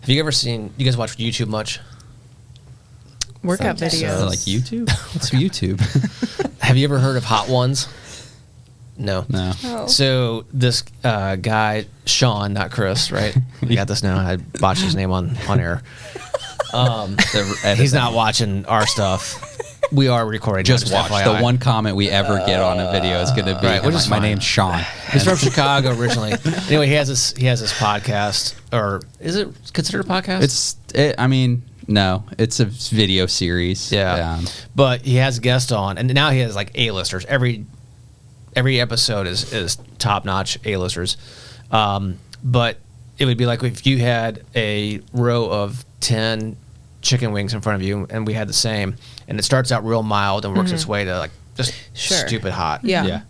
Have you ever seen? You guys watch YouTube much? Workout Sometimes. videos. Like YouTube? What's YouTube? Have you ever heard of Hot Ones? No. No. Oh. So this guy, Sean, not Chris, right? We got this now. I botched his name on air. He's not watching our stuff. We are recording. Just watch. FYI. The one comment we ever get on a video is going to be, Right, which is my fine. name's Sean. He's from Chicago originally. Anyway, he has this podcast, or is it considered a podcast? I mean, no, it's a video series. Yeah. But he has guests on, and now he has like A-listers. Every episode is top-notch A-listers. But it would be like if you had a row of 10 chicken wings in front of you, and we had the same, and it starts out real mild and works its way to like just stupid hot. Yeah.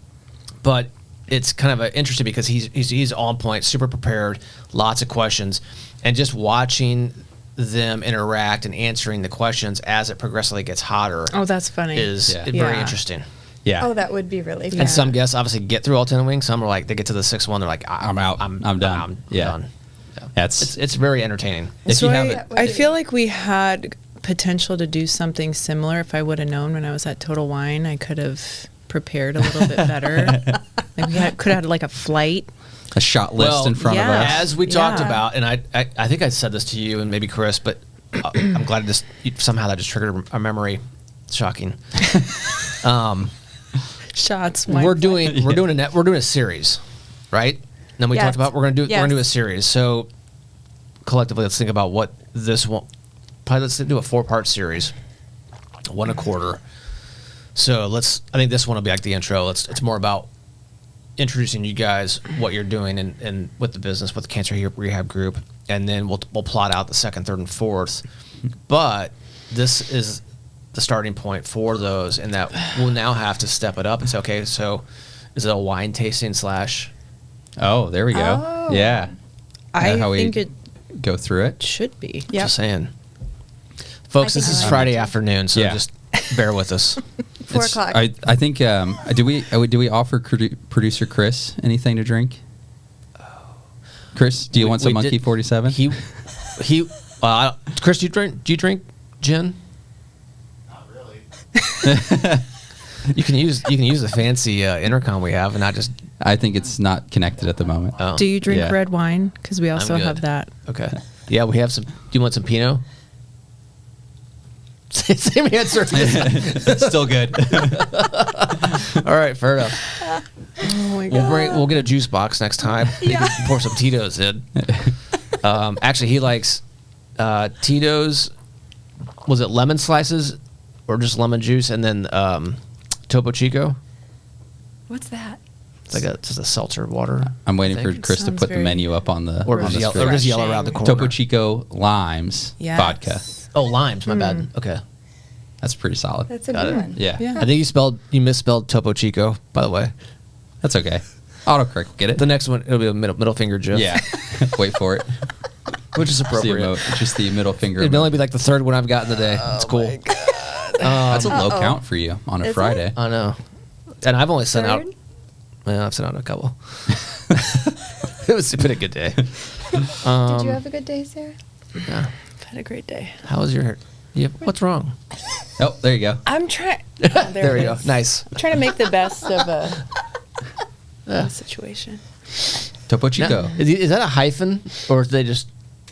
But it's kind of interesting because he's on point, super prepared, lots of questions, and just watching them interact and answering the questions as it progressively gets hotter. Oh, that's funny. Is very interesting. Yeah. Oh, that would be really fun. And some guests obviously get through all 10 wings. Some are like, they get to the sixth one, they're like, I'm out. I'm done. I'm done. Yeah. It's very entertaining. if So you have I feel like we had potential to do something similar. If I would have known when I was at Total Wine, I could have prepared a little bit better. Like we could have had like a flight. a shot list in front of us. As we talked Yeah. about, and I think I said this to you and maybe Chris, but I'm glad somehow that just triggered a memory. Shocking. Shots. We're doing a series, right? And then we Yes. talked about we're gonna do Yes. a series. So collectively, let's think about what this one. Probably let's do a 4-part series, 1 a quarter. So I think this one will be like the intro. It's more about introducing you guys what you're doing and with the business with the Cancer Rehab Group, and then we'll plot out the 2nd, 3rd, and 4th. But this is the starting point for those, and that we'll now have to step it up and say, okay, so is it a wine tasting / Oh, there we go. Oh. Yeah. I how we think it go through it. should be. Yep. Just saying. Folks, I this think is I like Friday that too. afternoon, so Yeah. just bear with us. 4 o'clock. I think do we offer producer Chris anything to drink? Chris, do you want some We Monkey did- 47? He Chris, do you drink gin? Not really. You can use the fancy intercom we have, and not just. I think it's not connected at the moment. Oh, Do you drink Yeah. red wine? Because we also good. have that. okay. Yeah, we have some. Do you want some Pinot? Same answer. Still good. All right, fair enough. Oh my We'll get a juice box next time. You can pour some Tito's in. Actually, he likes Tito's. Was it lemon slices or just lemon juice, and then Topo Chico? What's that? It's like just a seltzer water. I'm waiting I for think. Chris to Sounds put the very- menu up on the Or on just, the yell, screen. or just yell around the corner. Topo Chico limes Yes. vodka. Oh, limes. My bad. Okay. That's pretty solid. That's a Got good it. one. Yeah. Yeah. I think you misspelled Topo Chico, by the way. That's okay. Autocorrect, get it? The next one, it'll be a middle finger GIF. Yeah. Wait for it. Which is Just the, appropriate. just the middle finger. It'll only be like the 3rd one I've gotten today. It's cool. That's a low Uh-oh. count for you on a Is it? Friday. I know. And I've only sent out. Third? Well, I've sent out a couple. It's been a good day. Did you have a good day, Sarah? Yeah. I've had a great day. How was your? What's wrong? Oh, there you go. I'm trying. There we go. Nice. I'm trying to make the best of a situation. Topo Chico. Now, is that a hyphen, or is they just?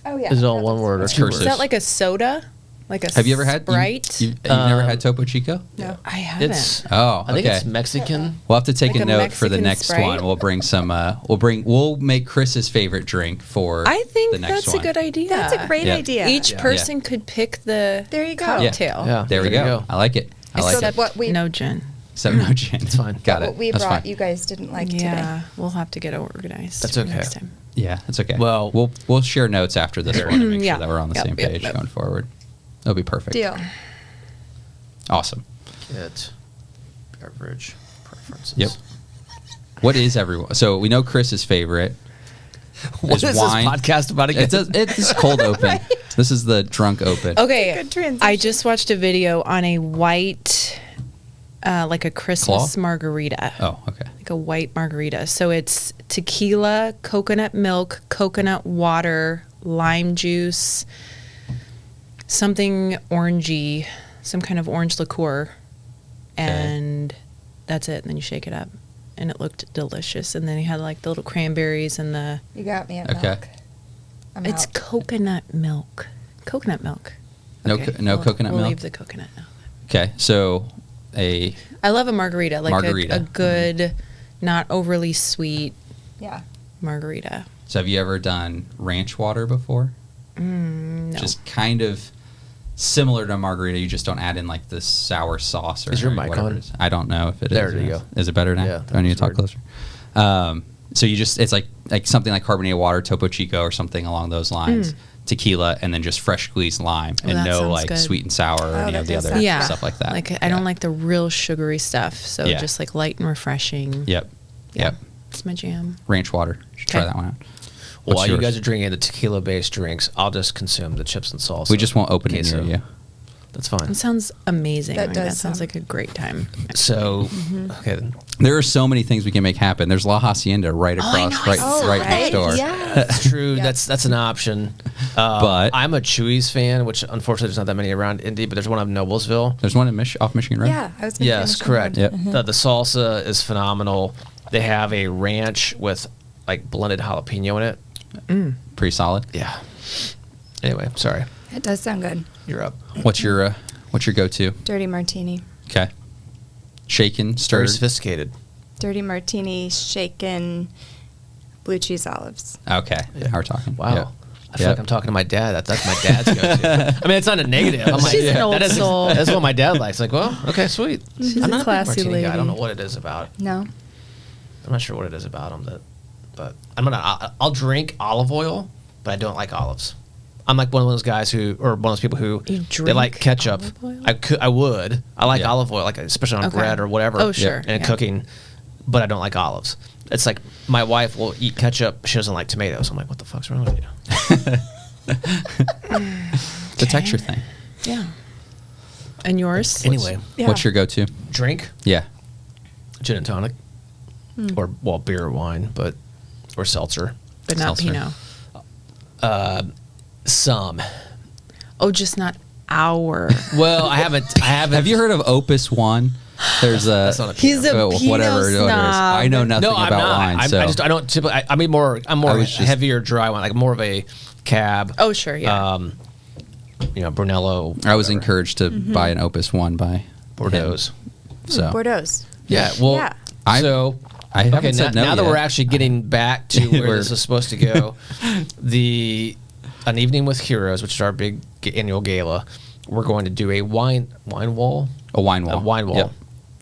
Oh, yeah. Is it all one word or It's two cursive. Is words? that like a soda? Like a Have you ever had Sprite? You've never had Topo Chico? No. I haven't. It's. Oh, I think okay. it's Mexican. We'll have to take Like a a note for the Mexican next Sprite? one. We'll bring some. We'll make Chris's favorite drink for. I think the next that's one. a good idea. That's a great Yeah. idea. Each Yeah. person could pick the There you go. cocktail. Yeah. There we There you go. go. I like it. I like Except it. what we No gin. Except no gin. It's fine. Got it. what we That's brought, fine. you guys didn't like Yeah, today. we'll have to get organized. That's for okay. Next time. Yeah, it's okay. Well- we'll share notes after this one to make Yeah. sure that we're on the Yep, same yep, page yep. going forward. It'll be perfect. Deal. Awesome. Get beverage preferences. Yep. What is everyone? So we know Chris's favorite. What is wine. this podcast about again? It's cold open. This is the drunk open. Okay, Good transition. I just watched a video on a white, like a Christmas Claw? margarita. Oh, okay. Like a white margarita. So it's tequila, coconut milk, coconut water, lime juice, something orangey, some kind of orange liqueur, and that's it. And then you shake it up, and it looked delicious. And then he had like the little cranberries and the. You got me at Okay. milk. I'm It's out. coconut milk. Coconut milk. No Okay, no coconut we'll milk? leave the coconut now. Okay, so I love a margarita, like Margarita. a good, not overly sweet Yeah. margarita. so have you ever done ranch water before? No. Just kind of similar to a margarita. You just don't add in like this sour sauce or Is your mic whatever on? it is. I don't know if it is. There or you not. go. Is it better now? Yeah, Do I need to that talk was closer? So you just it's like something like carbonated water, Topo Chico, or something along those lines. Tequila, and then just fresh squeezed lime, Oh, and that no sounds like good. sweet and sour or Oh, any that of the does other sound yeah, stuff like that. Like I don't like the real sugary stuff, so Yeah. just like light and refreshing. Yep. Yeah. Yep. It's my jam. Ranch water. You should try Okay. that one out. Well, What's while you yours? guys are drinking the tequila-based drinks, I'll just consume the chips and salsa. We just won't open it queso. near you. That's fine. It sounds amazing. That Like, does that sounds sound- like a great time. So, okay, then. There are so many things we can make happen. There's La Hacienda right Oh, I across, know, I right, saw right that. next door. Yeah. It's true. Yeah. That's an option. But- I'm a Chewy's fan, which unfortunately there's not that many around Indy, but there's one in Noblesville. There's one in off Michigan Road. Yeah. I was gonna Yes, finish correct. on Yep. that. The salsa is phenomenal. They have a ranch with like blended jalapeno in it. Pretty solid. Yeah. Anyway, sorry. It does sound good. You're up. What's your go-to? Dirty martini. Okay. Shaken, Very stirred. sophisticated. Dirty martini, shaken, blue cheese olives. Okay. Yeah. Now we're talking. Wow. Yep. I feel Yep. like I'm talking to my dad. That's my dad's go-to. I mean, it's not a negative. I'm like, She's an old soul. That's what my dad likes. Like, well, okay, sweet. She's I'm a not classy a big martini guy. I don't know lady. what it is about. No. I'm not sure what it is about them, but I'll drink olive oil, but I don't like olives. I'm like one of those guys who, or one of those people who You they like drink ketchup. olive oil? I would. I like Yeah. olive oil, like especially on Okay. bread or whatever. Oh, sure. And Yeah. cooking, but I don't like olives. It's like my wife will eat ketchup. She doesn't like tomatoes. I'm like, what the fuck's wrong with you? The texture thing. Yeah. And yours? Anyway, Yeah. What's your go-to? drink Yeah. gin and tonic, or beer or wine, or seltzer. But not Seltzer. Pinot. Some. Oh, just not our. Well, I haven't. Have you heard of Opus One? There's a That's not a He's a oh, Pinot whatever it is. snob. I know nothing No, I'm about not. wine, I so just I don't typically. I'm I more was just- heavier dry wine, like more of a cab. Oh, sure, yeah. Brunello. I was whatever. encouraged to buy an Opus One by Bordeaux. him. So Bordeaux's. Yeah. Well. Yeah. I haven't okay. said no Now that yet. we're actually getting back to where We're- this is supposed to go, an evening with heroes, which is our big annual gala, we're going to do a wine wall. a wine wall. A wine wall. Yep.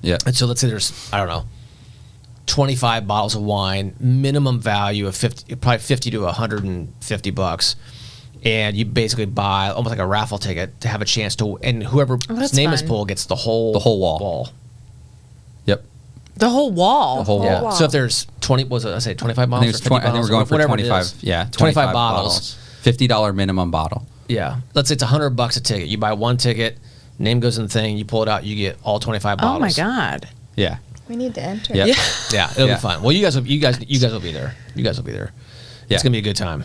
Yep. And so let's say there's, I don't know, 25 bottles of wine, minimum value of probably 50 to 150 bucks. And you basically buy almost like a raffle ticket to have a chance to, and whoever's that's name is fun. pulled gets the whole wall. Yep. The whole wall. The whole Yeah. wall. So if there's 20, what was it? I say 25 I bottles think, or it's 50 20, I think bottles, we're going for whatever it 25. is. Yeah, 25 bottles. $50 minimum bottle. Yeah. Let's say it's $100 a ticket. You buy one ticket, name goes in the thing, you pull it out, you get all 25 bottles. Oh my God. Yeah. We need to enter. Yep. Yeah. Yeah, it'll Yeah. be fun. Well, you guys will be there. You guys will be there. Yeah. It's gonna be a good time.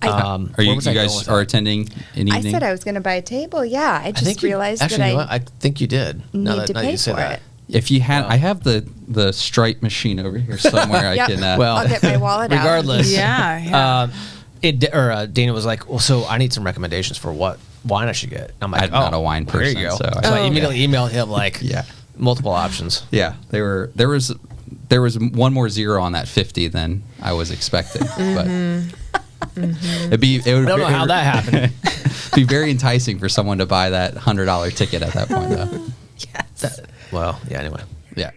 Are where you was I going guys with are that? attending an I evening? said I was going to buy a table. Yeah. I just realized actually, that you know what? I think you did. need to now pay you say for that. it. If you had, Wow. I have the Stripe machine over here somewhere. I Yep. can. Well, I'll get my wallet out. regardless, Yeah. Dana was like, well, so I need some recommendations for what wine I should get. I'm like, I'm not a wine there person, you go. so I- So I Oh. immediately emailed him like, Yeah. multiple options. Yeah, there was one more zero on that 50 than I was expecting. But it would I don't know how that happened. be very enticing for someone to buy that $100 ticket at that point, though. Yes. Well, yeah. Anyway, Yeah.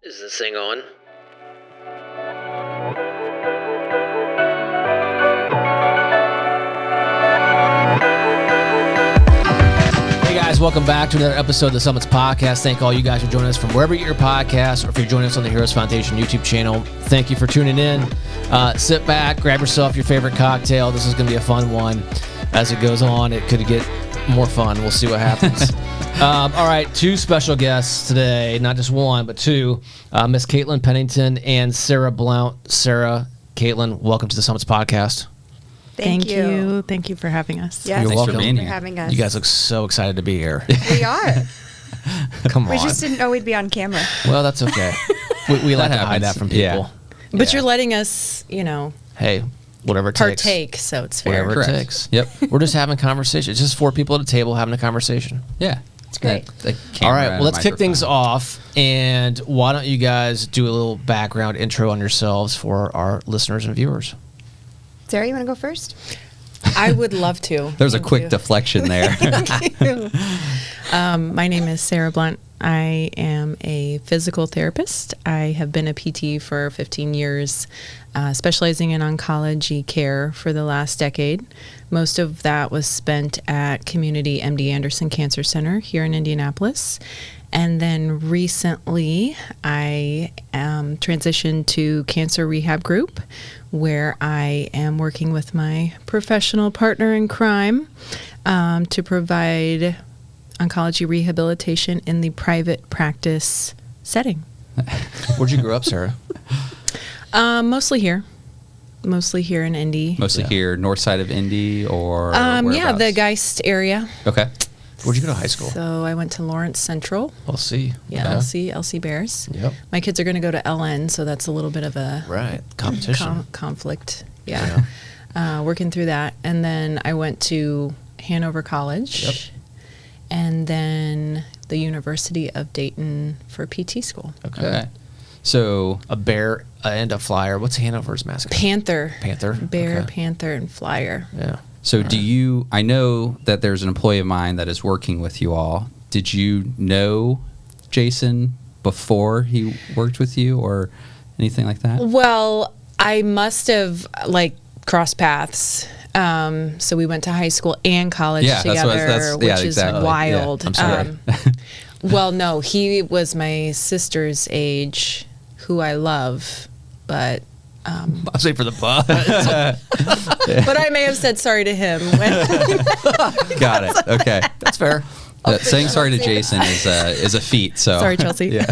is this thing on? Hey guys, welcome back to another episode of the Summits Podcast. Thank all you guys for joining us from wherever you get your podcasts, or if you're joining us on the Heroes Foundation YouTube channel. Thank you for tuning in. Sit back, grab yourself your favorite cocktail. This is going to be a fun one. As it goes on, it could get more fun. We'll see what happens. All right, two special guests today, not just one, but two. Miss Kaitlin Pennington and Sarah Blount. Sarah, Kaitlin, welcome to the Summits Podcast. Thank you. Thank you for having us. Yes, You're Thanks for welcome. being for here. having us. You guys look so excited to be here. We are. Come on. We just didn't know we'd be on camera. Well, that's okay. We like to hide happens. that from people. Yeah. But Yeah. you're letting us, Hey, whatever it takes. partake, so it's fair. Whatever Correct. it takes. Yep. We're just having a conversation. It's just four people at a table having a conversation. Yeah. It's great. All right, well, let's kick things off. And why don't you guys do a little background intro on yourselves for our listeners and viewers? Sarah, you want to go first? I would love to. There's a Thank quick you. deflection there. Thank you. My name is Sarah Blount. I am a physical therapist. I have been a PT for 15 years, specializing in oncology care for the last decade. Most of that was spent at Community MD Anderson Cancer Center here in Indianapolis. And then recently, I transitioned to Cancer Rehab Group, where I am working with my professional partner in crime to provide oncology rehabilitation in the private practice setting. Where'd you grow up, Sarah? Mostly here in Indy. Mostly Yeah. here, north side of Indy or Yeah, whereabouts? the Geist area. Okay. Where'd you go to high school? So I went to Lawrence Central. LC. Yeah, Okay. LC Bears. Yep. My kids are going to go to LN, so that's a little bit of a Right. Competition. conflict. Yeah. Working through that. And then I went to Hanover College. Yep. And then the University of Dayton for PT school. Okay. So A bear and a flyer. What's Hanover's mascot? Panther. Panther? Bear, Okay. panther, and flyer. Yeah. So do you, I know that there's an employee of mine that is working with you all. Did you know Jason before he worked with you or anything like that? Well, I must have crossed paths. So we went to high school and college Yeah, that's what- together, that's- which yeah, is exactly. wild. Yeah, I'm sorry. Well, no, he was my sister's age, who I love, but I'm saying for the buzz. but I may have said sorry to him. Got it. Okay. That's fair. Saying sorry to Jason is a feat. So Sorry, Chelsea. Yeah.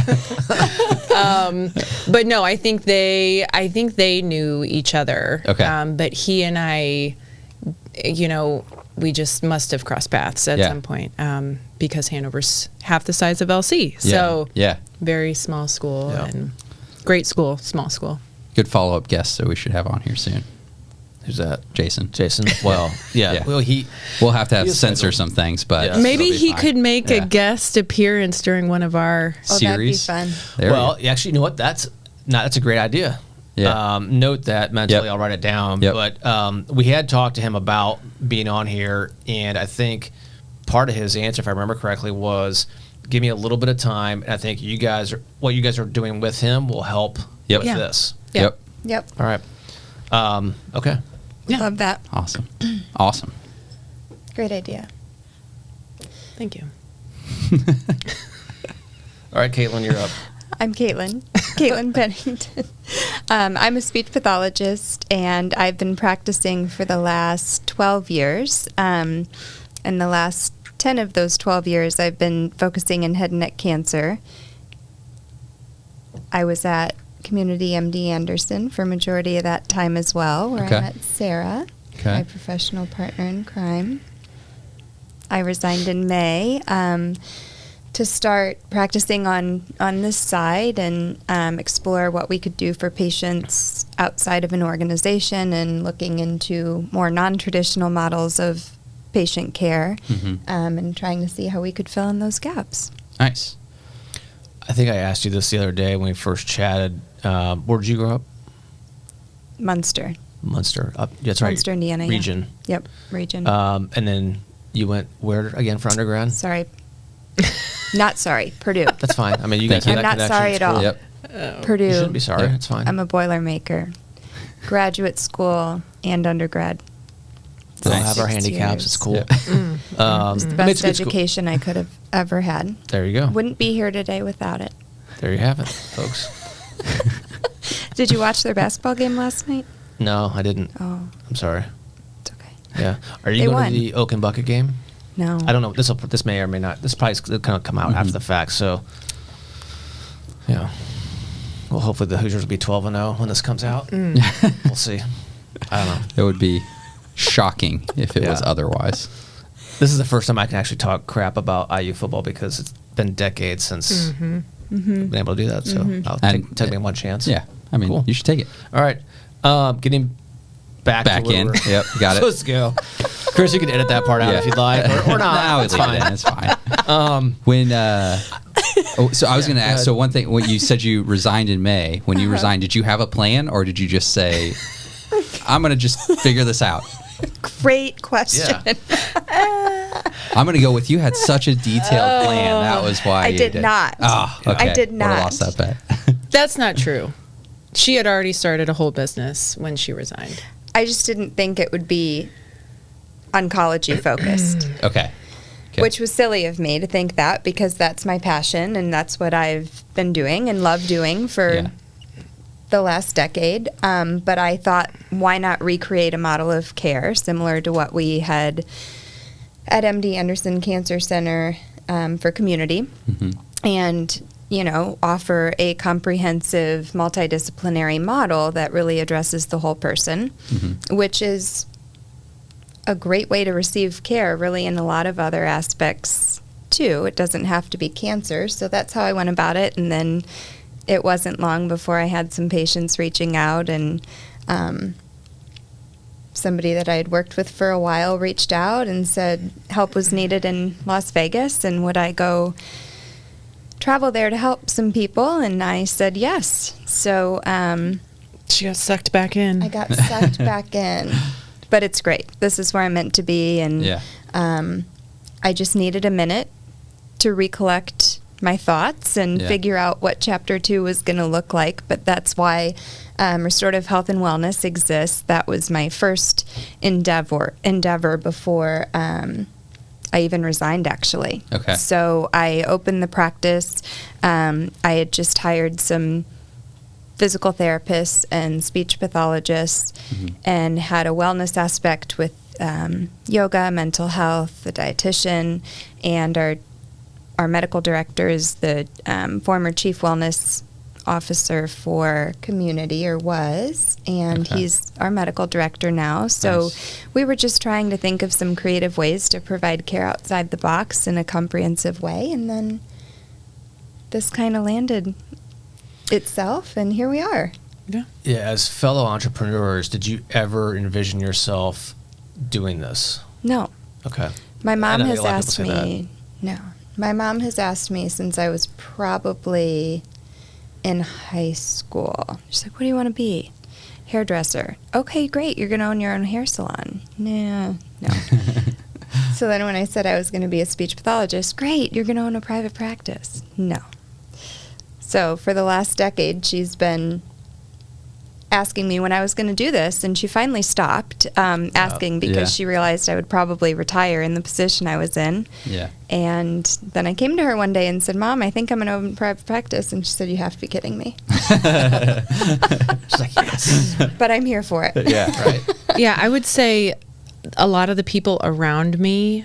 But no, I think they knew each other. Okay. But he and I, we just must have crossed paths at Yeah. some point because Hanover's half the size of LC. So Yeah. very small school Yeah. and great school, small school. Good follow up guest. So we should have on here soon. Who's that? Jason. Jason. Well, yeah. Yeah. Well, We'll have to He is censor scheduled. some things, but Yeah. Maybe it'll be he fine. could make Yeah. a guest appearance during one of our. Oh, series. that'd be fun. There we well, go. actually, you know what? That's a great idea. Yeah. Note that mentally. Yep. I'll write it down. Yep. But we had talked to him about being on here, and I think part of his answer, if I remember correctly, was give me a little bit of time. And I think what you guys are doing with him will help Yep. with Yeah. this. Yeah. Yep. Yep. All right. Okay. Yeah. Love that. Awesome. Awesome. Great idea. Thank you. All right, Kaitlin, you're up. I'm Kaitlin. Kaitlin Pennington. I'm a speech pathologist, and I've been practicing for the last 12 years. And the last 10 of those 12 years, I've been focusing in head and neck cancer. I was at Community MD Anderson for a majority of that time as well, where Okay. I met Sarah, Okay. my professional partner in crime. I resigned in May to start practicing on this side and explore what we could do for patients outside of an organization and looking into more non-traditional models of patient care Mhm. and trying to see how we could fill in those gaps. Nice. I think I asked you this the other day when we first chatted. Where did you grow up? Munster. Munster. That's right. Munster, Indiana. yeah. Region. Yep, region. And then you went where again for undergrad? Sorry. Not sorry. Purdue. That's fine. I mean, you guys Thank have you. that I'm not sorry connection. at It's all. cool. Yep. Purdue. You shouldn't be sorry. Yeah. It's fine. I'm a Boilermaker. Graduate school and undergrad. We all Nice. have our 6 handicaps. years. It's cool. Yep. It's the I mean, it's best good school. education I could have ever had. There you go. Wouldn't be here today without it. There you have it, folks. Did you watch their basketball game last night? No, I didn't. Oh, I'm sorry. it's okay. Yeah. Are you They going won. to the Oak and Bucket game? No. I don't know. This may or may not. This probably is going to come out after the fact. So, yeah. Well, hopefully the Hoosiers will be 12-0 when this comes out. We'll see. I don't know. It would be shocking if it was otherwise. This is the first time I can actually talk crap about IU football because it's been decades since I've been able to do that. So I'll take me one chance. Yeah. I mean, you should take it. All right. Getting back to in. where Yep. Got it. Let's go. Chris, you can edit that part out if you'd like, or not. No, It's fine. It's fine. When so I was going to ask. So one thing, when you said you resigned in May, when you resigned, did you have a plan, or did you just say, "I'm going to just figure this out"? Great question. Yeah. I'm going to go with you had such a detailed plan. That was why I you did not. Oh, okay. I did Would've not. lost that bet. That's not true. She had already started a whole business when she resigned. I just didn't think it would be oncology focused. Okay. Which was silly of me to think that, because that's my passion and that's what I've been doing and love doing for the last decade. But I thought, why not recreate a model of care similar to what we had at MD Anderson Cancer Center for community, and offer a comprehensive multidisciplinary model that really addresses the whole person, which is a great way to receive care, really, in a lot of other aspects, too. It doesn't have to be cancer, so that's how I went about it. And then it wasn't long before I had some patients reaching out, and somebody that I had worked with for a while reached out and said help was needed in Las Vegas, and would I go travel there to help some people? And I said yes. So She got sucked back in. I got sucked back in. But it's great. This is where I'm meant to be. And I just needed a minute to recollect my thoughts and figure out what Chapter 2 was going to look like. But that's why Restorative Health and Wellness exists. That was my first endeavor before I even resigned, actually. Okay. So I opened the practice. I had just hired some physical therapists and speech pathologists, and had a wellness aspect with yoga, mental health, the dietitian, and our medical director is the former chief wellness officer for community, or was, and he's our medical director now. So we were just trying to think of some creative ways to provide care outside the box in a comprehensive way, and then this kind of landed itself, and here we are. Yeah, as fellow entrepreneurs, did you ever envision yourself doing this? No. Okay. My mom I know has a lot of asked people say me. No. My mom has asked me since I was probably in high school. She's like, what do you want to be? Hairdresser. Okay, great. You're going to own your own hair salon. Nah, no. So then when I said I was going to be a speech pathologist, great. You're going to own a private practice. No. So for the last decade, she's been asking me when I was going to do this, and she finally stopped asking because she realized I would probably retire in the position I was in. Yeah. And then I came to her one day and said, Mom, I think I'm going to open private practice. And she said, you have to be kidding me. She's like, yes. But I'm here for it. Yeah. Right. Yeah, I would say a lot of the people around me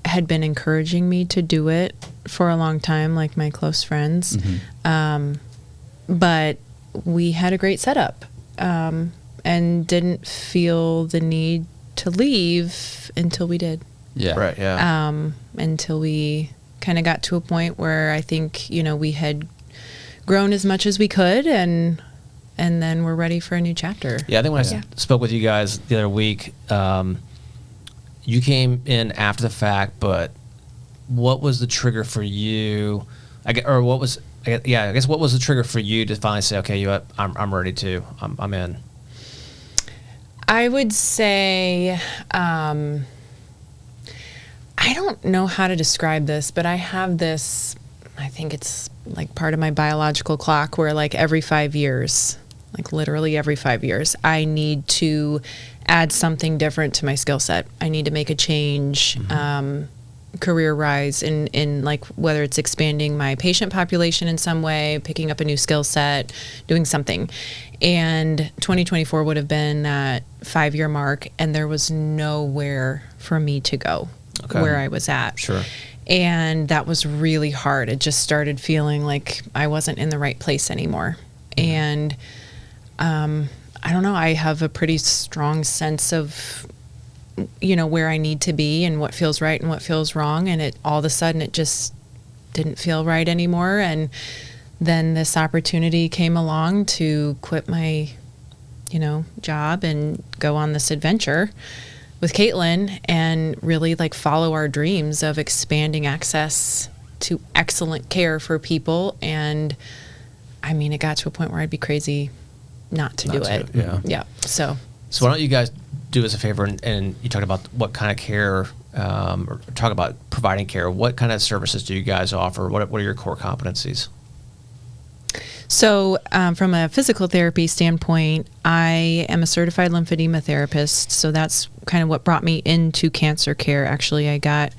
had been encouraging me to do it for a long time, like my close friends. But we had a great setup and didn't feel the need to leave until we did. Yeah. Right, yeah. Until we kind of got to a point where I think, we had grown as much as we could, and then we're ready for a new chapter. Yeah, I think when I spoke with you guys the other week, you came in after the fact, but what was the trigger for you? I guess what was the trigger for you to finally say, okay, I'm ready to, I'm in? I would say, I don't know how to describe this, but I have this, I think it's like part of my biological clock where like every 5 years, like literally every 5 years, I need to add something different to my skill set. I need to make a change, career rise in like whether it's expanding my patient population in some way, picking up a new skill set, doing something. And 2024 would have been that 5-year mark, and there was nowhere for me to go. Okay. where I was at. Sure. And that was really hard. It just started feeling like I wasn't in the right place anymore. And I don't know, I have a pretty strong sense of, where I need to be and what feels right and what feels wrong. And all of a sudden, it just didn't feel right anymore. And then this opportunity came along to quit my, job and go on this adventure with Kaitlin and really follow our dreams of expanding access to excellent care for people. And I mean, it got to a point where I'd be crazy not to do it. Yeah. Yeah. So why don't you guys do us a favor and you talk about what kind of care, or talk about providing care. What kind of services do you guys offer? What are your core competencies? So from a physical therapy standpoint, I am a certified lymphedema therapist. So that's kind of what brought me into cancer care. Actually, I got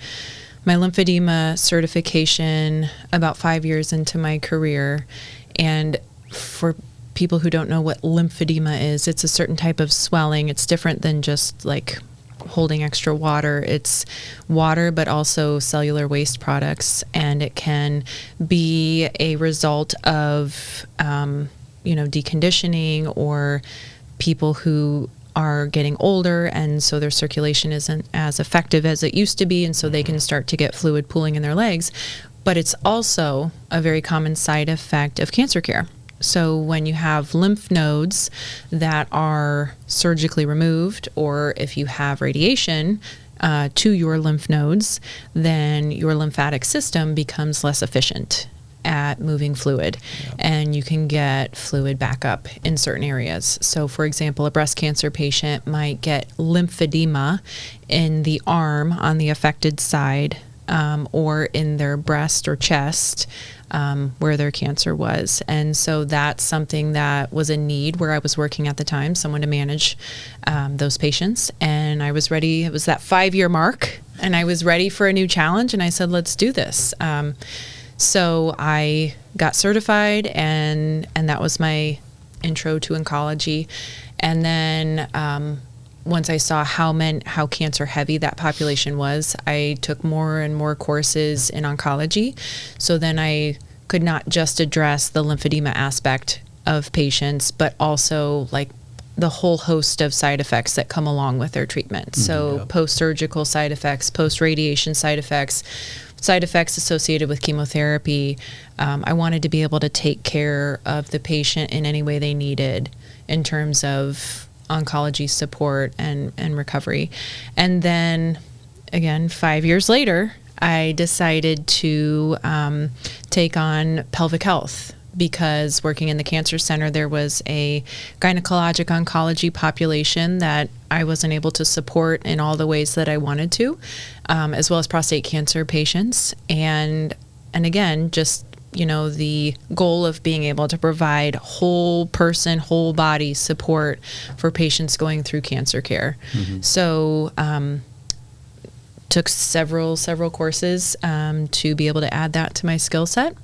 my lymphedema certification about 5 years into my career. And for people who don't know what lymphedema is, it's a certain type of swelling. It's different than just holding extra water. It's water, but also cellular waste products, and it can be a result of, deconditioning, or people who are getting older, and so their circulation isn't as effective as it used to be, and so they can start to get fluid pooling in their legs. But it's also a very common side effect of cancer care. So when you have lymph nodes that are surgically removed, or if you have radiation to your lymph nodes, then your lymphatic system becomes less efficient at moving fluid, and you can get fluid backup in certain areas. So for example, a breast cancer patient might get lymphedema in the arm on the affected side, or in their breast or chest, where their cancer was. And so that's something that was a need where I was working at the time, someone to manage those patients. And I was ready. It was that 5-year mark, and I was ready for a new challenge. And I said, let's do this. So I got certified, and that was my intro to oncology. And then once I saw how cancer heavy that population was, I took more and more courses in oncology. So then I could not just address the lymphedema aspect of patients, but also the whole host of side effects that come along with their treatment. So post-surgical side effects, post-radiation side effects associated with chemotherapy. I wanted to be able to take care of the patient in any way they needed in terms of oncology support and recovery. And then again, 5 years later, I decided to take on pelvic health, because working in the cancer center, there was a gynecologic oncology population that I wasn't able to support in all the ways that I wanted to, as well as prostate cancer patients. And again, just the goal of being able to provide whole person, whole body support for patients going through cancer care. Mm-hmm. So took several courses to be able to add that to my skill set.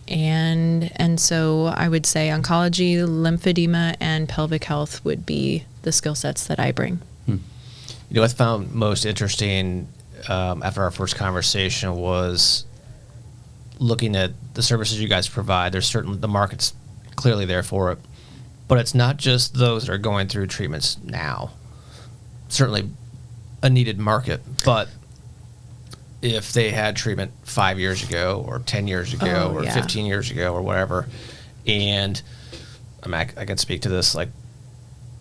And so I would say oncology, lymphedema, and pelvic health would be the skill sets that I bring. What I found most interesting after our first conversation was looking at the services you guys provide. There's certainly, the market's clearly there for it, but it's not just those that are going through treatments now. Certainly a needed market, but if they had treatment 5 years ago or 10 years ago or 15 years ago or whatever, and I can speak to this,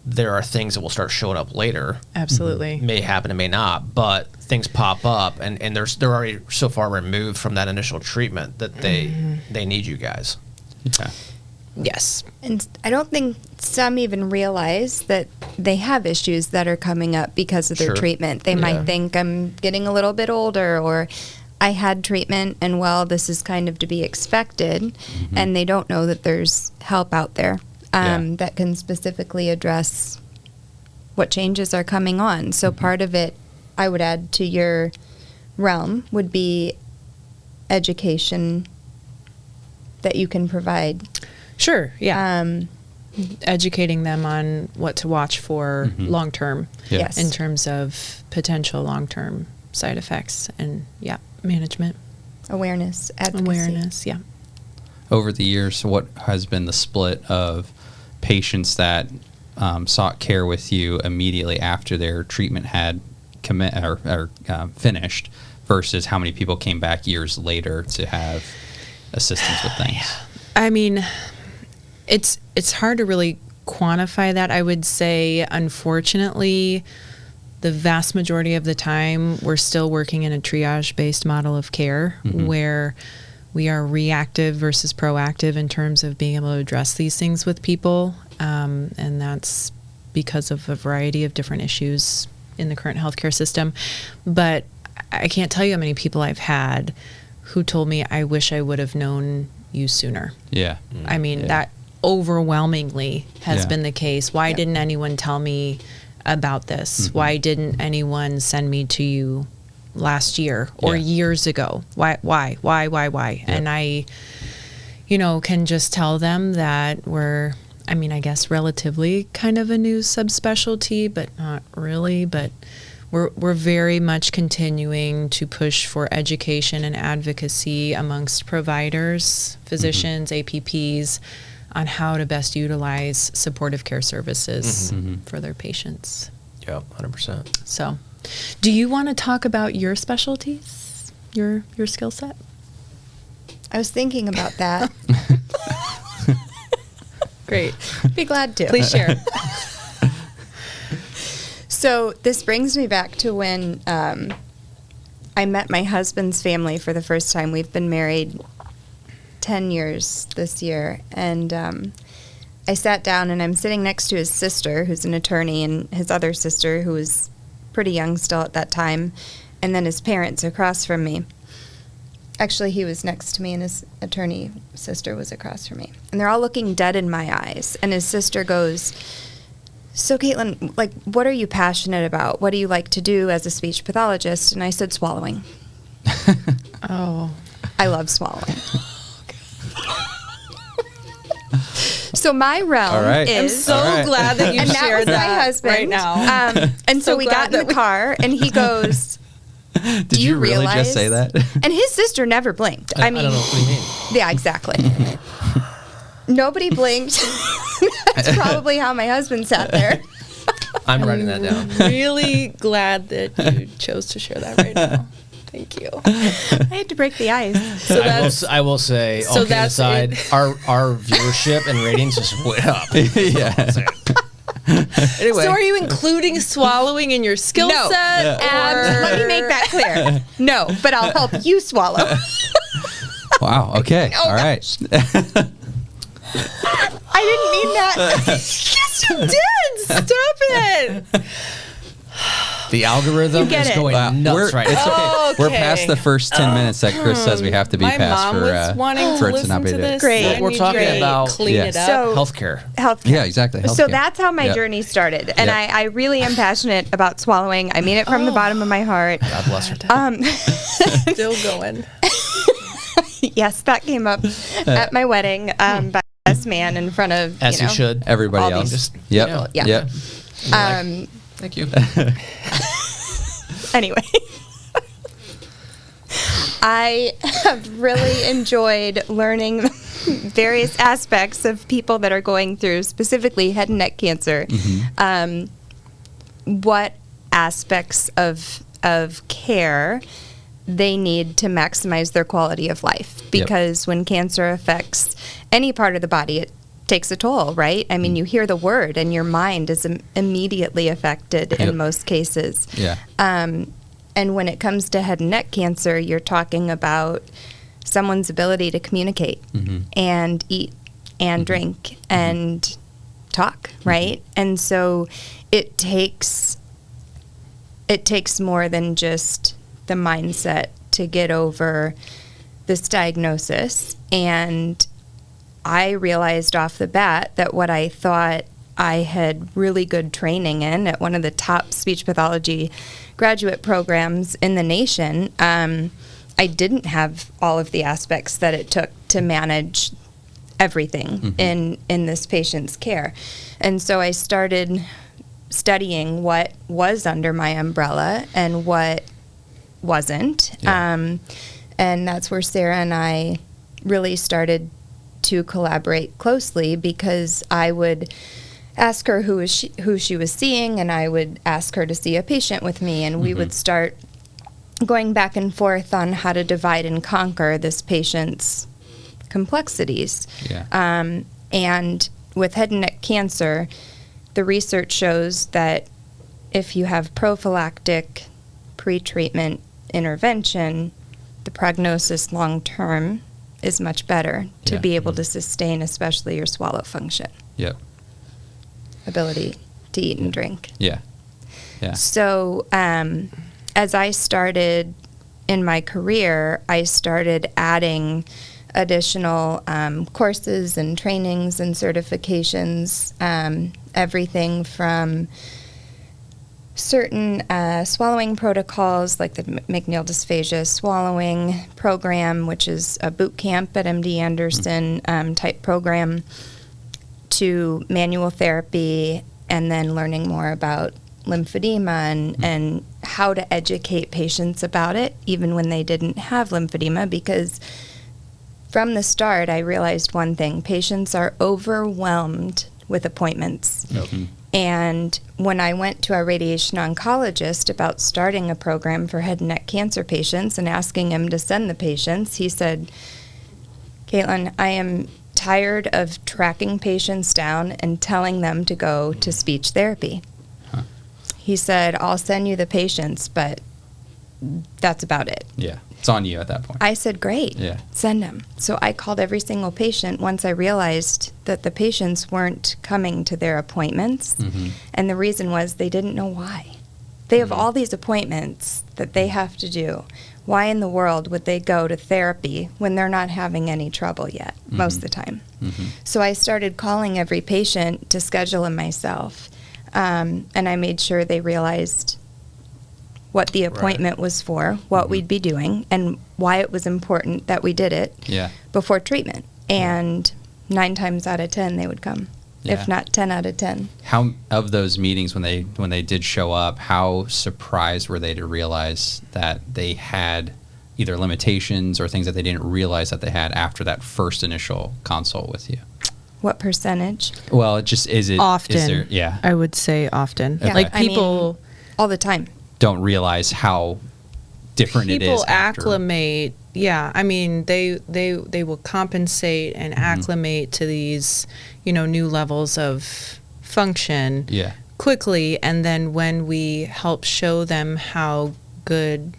there are things that will start showing up later. Absolutely. May happen and may not, but things pop up, and they're already so far removed from that initial treatment that they need you guys. Yeah. Yes. And I don't think some even realize that they have issues that are coming up because of their treatment. They might think, I'm getting a little bit older, or I had treatment and this is kind of to be expected. And they don't know that there's help out there that can specifically address what changes are coming on. So part of it, I would add to your realm, would be education that you can provide. Sure, yeah. Educating them on what to watch for long term, Yes, in terms of potential long term side effects and management. Awareness, advocacy. Awareness, yeah. Over the years, what has been the split of patients that sought care with you immediately after their treatment had finished versus how many people came back years later to have assistance with things? I mean, it's hard to really quantify that. I would say, unfortunately, the vast majority of the time, we're still working in a triage-based model of care where we are reactive versus proactive in terms of being able to address these things with people. And that's because of a variety of different issues in the current healthcare system. But I can't tell you how many people I've had who told me, I wish I would have known you sooner. Yeah. I mean, that overwhelmingly has been the case. Why didn't anyone tell me about this? Why didn't anyone send me to you last year or years ago? Why? Yep. And I, can just tell them that we're, I guess relatively kind of a new subspecialty, but not really. But we're very much continuing to push for education and advocacy amongst providers, physicians, APPs, on how to best utilize supportive care services for their patients. Yeah, 100%. So, do you want to talk about your specialties, your skill set? I was thinking about that. Great. Be glad to. Please share. So this brings me back to when I met my husband's family for the first time. We've been married 10 years this year. And I sat down, and I'm sitting next to his sister, who's an attorney, and his other sister, who was pretty young still at that time, and then his parents across from me. Actually, he was next to me, and his attorney sister was across from me. And they're all looking dead in my eyes. And his sister goes, so Kaitlin, what are you passionate about? What do you like to do as a speech pathologist? And I said, swallowing. Oh. I love swallowing. So my realm is... I'm so glad that you and shared that was my husband right now. And so we got in the car, and he goes, Did you really realize? just say that? And his sister never blinked. I don't know what you mean. Yeah, exactly. Nobody blinked. That's probably how my husband sat there. I'm writing that down. Really glad that you chose to share that right now. Thank you. I had to break the ice. So I will say, so all kidding that's aside, it. our viewership and ratings just went up. Yeah. Anyway. So are you including swallowing in your skill No. set? Let me make that clear. No, but I'll help you swallow. Wow. Okay. Oh, all right. I didn't mean that. Yes, you did. Stop it. The algorithm You get is it. going nuts right It's now. okay. We're past the first 10 minutes that Chris says we have to be My past mom for was wanting for to it to not listen be to there. this. Great. I We're need talking you to about- clean Yeah. it up. So- Healthcare. Healthcare. Yeah, exactly. So Healthcare. that's how my Yep. journey started. And Yep. I really am passionate about swallowing. I mean it from the bottom of my heart. God bless her. Still going. Yes, that came up at my wedding by the best man in front of, As you should. Everybody all else. these Yep. people. Yeah. Yep. Thank you. Anyway, I have really enjoyed learning various aspects of people that are going through specifically head and neck cancer. What aspects of care they need to maximize their quality of life. Because when cancer affects any part of the body, it takes a toll, right? I mean, you hear the word and your mind is immediately affected in most cases. Yeah. And when it comes to head and neck cancer, you're talking about someone's ability to communicate and eat and drink and talk, right? And so it takes more than just the mindset to get over this diagnosis. And I realized off the bat that what I thought I had really good training in at one of the top speech pathology graduate programs in the nation, I didn't have all of the aspects that it took to manage everything in this patient's care. And so I started studying what was under my umbrella and what wasn't. Yeah. And that's where Sarah and I really started to collaborate closely, because I would ask her who she was seeing, and I would ask her to see a patient with me, and we would start going back and forth on how to divide and conquer this patient's complexities. Yeah. And with head and neck cancer, the research shows that if you have prophylactic pre-treatment intervention, the prognosis long-term is much better to Yeah. be able to sustain, especially your swallow function, Yep. ability to eat and drink. Yeah. Yeah. So as I started in my career, I started adding additional courses and trainings and certifications, everything from certain swallowing protocols like the McNeil dysphagia swallowing program, which is a boot camp at MD Anderson type program, to manual therapy, and then learning more about lymphedema and how to educate patients about it, even when they didn't have lymphedema, because from the start, I realized one thing: patients are overwhelmed with appointments. And when I went to our radiation oncologist about starting a program for head and neck cancer patients and asking him to send the patients, he said, "Kaitlin, I am tired of tracking patients down and telling them to go to speech therapy." He said, "I'll send you the patients, but that's about it." Yeah. It's on you at that point. I said, "Great, Yeah. send them." So I called every single patient once I realized that the patients weren't coming to their appointments. And the reason was they didn't know why. They have all these appointments that they have to do. Why in the world would they go to therapy when they're not having any trouble yet, most of the time? So I started calling every patient to schedule them myself. And I made sure they realized what the appointment was for, what we'd be doing, and why it was important that we did it before treatment. And 9 times out of 10, they would come, if not 10 out of 10. How of those meetings when they did show up, how surprised were they to realize that they had either limitations or things that they didn't realize that they had after that first initial consult with you? What percentage? Well, it just is it Often. Is there, yeah. I would say often. Yeah, Like I mean, people all the time. Don't realize how different it is. people after. acclimate. Yeah, I mean they will compensate and acclimate to these, new levels of function quickly, and then when we help show them how good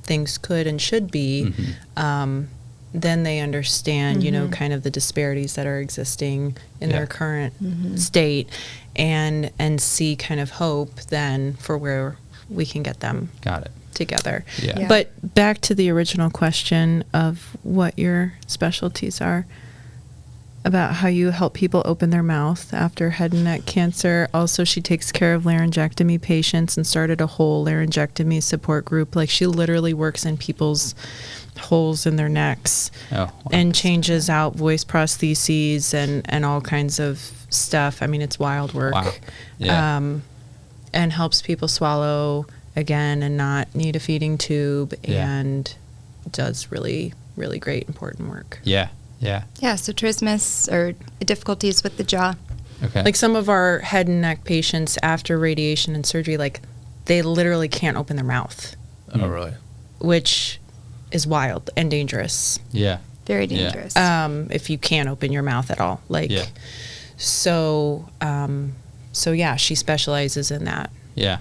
things could and should be, then they understand, kind of the disparities that are existing in their current state, and see kind of hope then for where we can get them Got it. together. Yeah. But back to the original question of what your specialties are, about how you help people open their mouth after head and neck cancer. Also, she takes care of laryngectomy patients and started a whole laryngectomy support group. Like, she literally works in people's holes in their necks and changes out voice prostheses and all kinds of stuff. I mean, it's wild work. Wow. Yeah. And helps people swallow again and not need a feeding tube, and does really, really great, important work. Yeah. Yeah. Yeah, so trismus or difficulties with the jaw. Okay. Like some of our head and neck patients after radiation and surgery, like they literally can't open their mouth. Oh, really? Which is wild and dangerous. Yeah. Very dangerous. If you can't open your mouth at all. So yeah, she specializes in that. Yeah.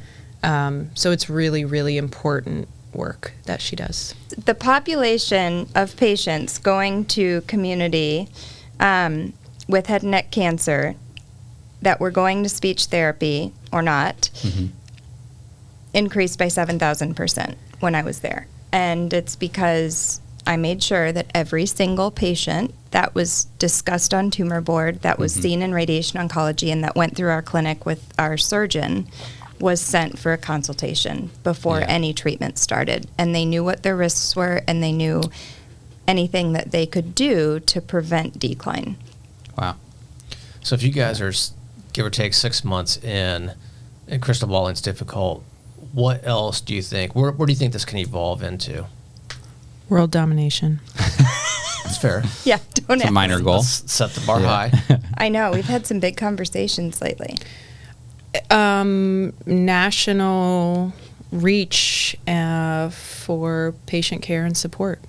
So it's really, really important work that she does. The population of patients going to community with head and neck cancer that were going to speech therapy or not increased by 7,000% when I was there. And it's because I made sure that every single patient that was discussed on tumor board, that was seen in radiation oncology, and that went through our clinic with our surgeon was sent for a consultation before any treatment started. And they knew what their risks were, and they knew anything that they could do to prevent decline. Wow. So if you guys are, give or take, 6 months in, and crystal balling's difficult, what else do you think? Where do you think this can evolve into? World domination. It's fair. Yeah, don't It's a ask. minor goal. Let's set the bar Yeah. high. I know. We've had some big conversations lately. National reach for patient care and support.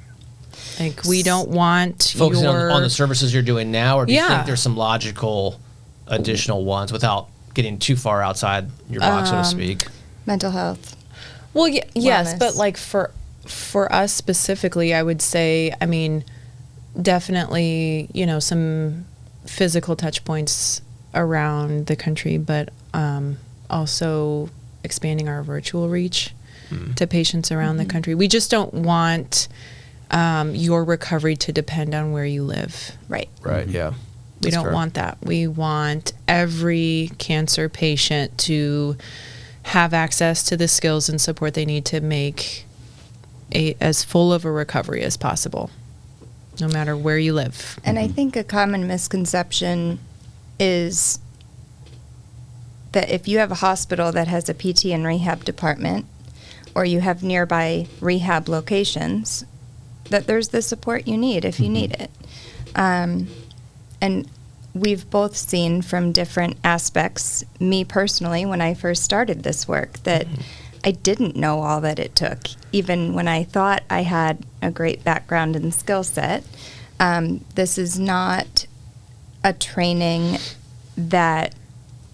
Like, we don't want Focusing your... on the services you're doing now, or do you Yeah. think there's some logical additional ones without getting too far outside your box, so to speak? Mental health. Well, yes, Wellness. but like for us specifically, I would say, I mean, definitely, some physical touch points around the country, but also expanding our virtual reach to patients around the country. We just don't want your recovery to depend on where you live. Right. Right, yeah. We That's don't fair. want that. We want every cancer patient to have access to the skills and support they need to make as full of a recovery as possible, no matter where you live. And I think a common misconception is that if you have a hospital that has a PT and rehab department, or you have nearby rehab locations, that there's the support you need if you need it. And we've both seen from different aspects, me personally, when I first started this work, that I didn't know all that it took, even when I thought I had a great background and skill set. This is not a training that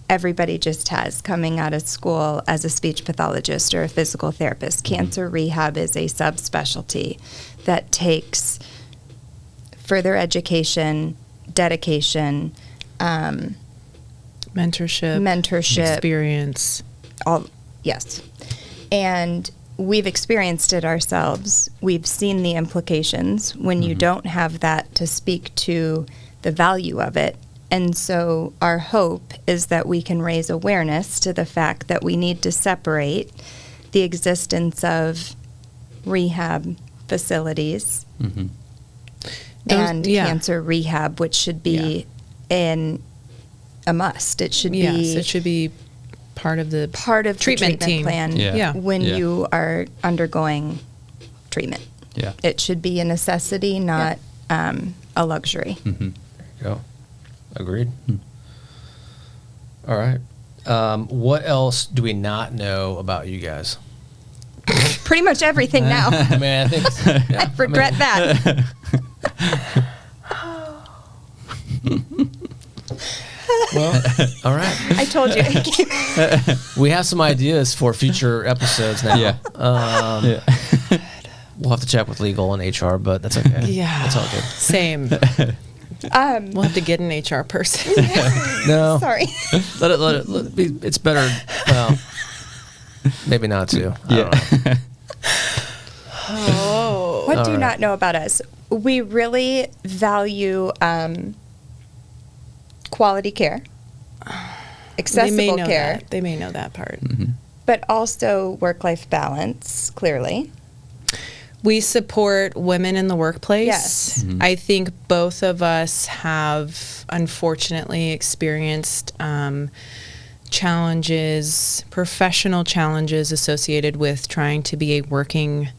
everybody just has coming out of school as a speech pathologist or a physical therapist. Cancer rehab is a subspecialty that takes further education, dedication, mentorship, experience. Yes. And we've experienced it ourselves. We've seen the implications when you don't have that to speak to the value of it. And so our hope is that we can raise awareness to the fact that we need to separate the existence of rehab facilities and cancer rehab, which should be a must. It should Yes, it should be part of the treatment team plan Yeah. when you are undergoing treatment. Yeah. It should be a necessity, not a luxury. Go. Agreed. All right. What else do we not know about you guys? Pretty much everything now. I mean, I think I regret that. Well, all right. I told you. We have some ideas for future episodes now. Yeah. We'll have to check with legal and HR, but that's okay. Yeah. That's all good. Same. We'll have to get an HR person. No. Sorry. Let it be. It's better. Well, maybe not to. I don't know. What do you All right. not know about us? We really value quality care, accessible care, They may know that part. but also work-life balance, clearly. We support women in the workplace. Yes. I think both of us have unfortunately experienced challenges, professional challenges associated with trying to be a working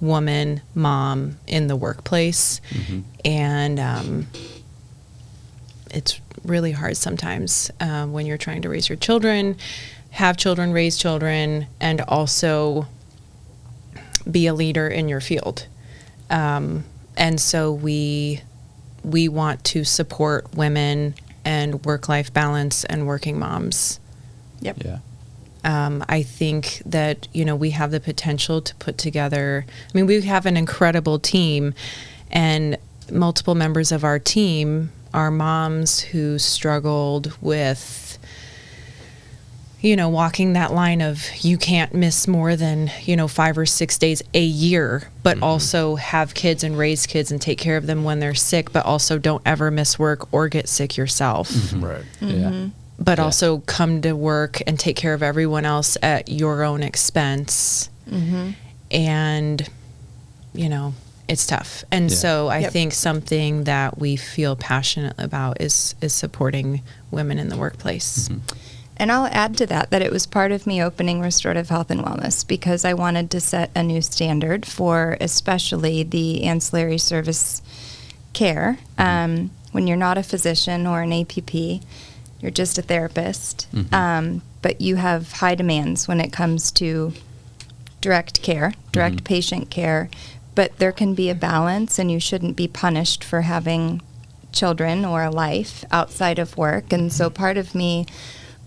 woman, mom in the workplace. And it's really hard sometimes when you're trying to raise your children, have children, raise children, and also be a leader in your field. And so we want to support women and work-life balance and working moms. Yep. Yeah. I think that, we have the potential to put together, we have an incredible team, and multiple members of our team are moms who struggled with, walking that line of you can't miss more than, 5 or 6 days a year, but also have kids and raise kids and take care of them when they're sick, but also don't ever miss work or get sick yourself. Right. Yeah. But also come to work and take care of everyone else at your own expense. And, it's tough. And so I think something that we feel passionate about is supporting women in the workplace. And I'll add to that it was part of me opening Restorative Health and Wellness because I wanted to set a new standard for especially the ancillary service care. When you're not a physician or an APP, you're just a therapist, but you have high demands when it comes to direct care, direct patient care, but there can be a balance, and you shouldn't be punished for having children or a life outside of work. And so part of me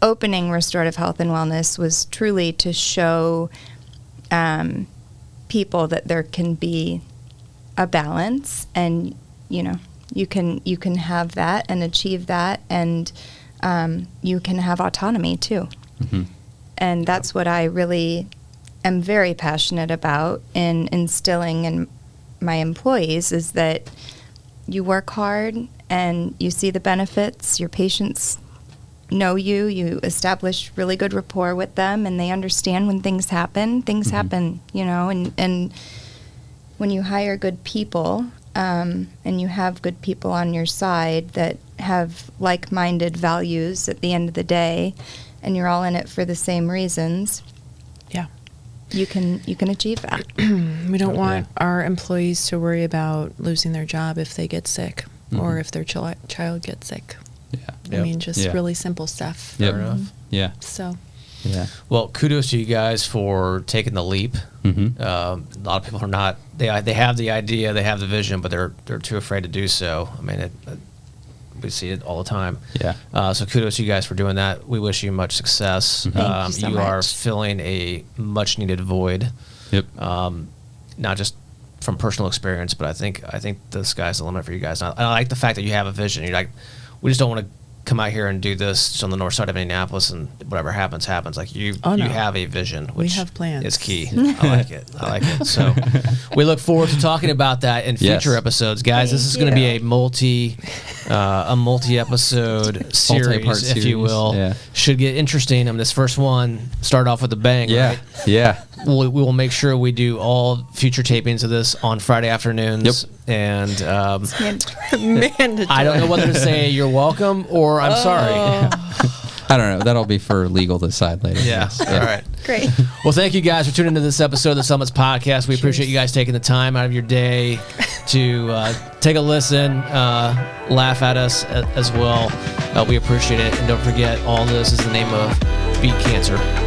opening Restorative Health and Wellness was truly to show people that there can be a balance, and you can have that and achieve that, and you can have autonomy too. And that's what I really am very passionate about in instilling in my employees, is that you work hard and you see the benefits. Your patients know you establish really good rapport with them, and they understand when things happen. Things happen, and when you hire good people, and you have good people on your side that have like-minded values at the end of the day, and you're all in it for the same reasons. Yeah. You can achieve that. We don't want our employees to worry about losing their job if they get sick or if their child gets sick. Yeah. I mean, just really simple stuff. Fair enough. Yeah. So. Yeah. Well, kudos to you guys for taking the leap. A lot of people are not. They have the idea, they have the vision, but they're too afraid to do so. I mean, we see it all the time. Yeah. So kudos to you guys for doing that. We wish you much success. Thank you so you much. are filling a much needed void. Yep. Not just from personal experience, but I think the sky's the limit for you guys. And I like the fact that you have a vision. You're like, we just don't want to come out here and do this just on the north side of Indianapolis, and whatever happens. Like you have a vision, which we have plans. is key. I like it. So we look forward to talking about that in future episodes, guys. This is going to be a multi episode series, Multi-part if you will. Yeah. Should get interesting. This first one started off with a bang. Right? Yeah. We will make sure we do all future tapings of this on Friday afternoons. Yep. And Mandatory. I don't know whether to say you're welcome or I'm sorry. I don't know. That'll be for legal to decide later. Yeah. All right. Great. Well, thank you guys for tuning into this episode of the Summits Podcast. We appreciate you guys taking the time out of your day to take a listen, laugh at us as well. We appreciate it. And don't forget, all this is the name of BeatCancer.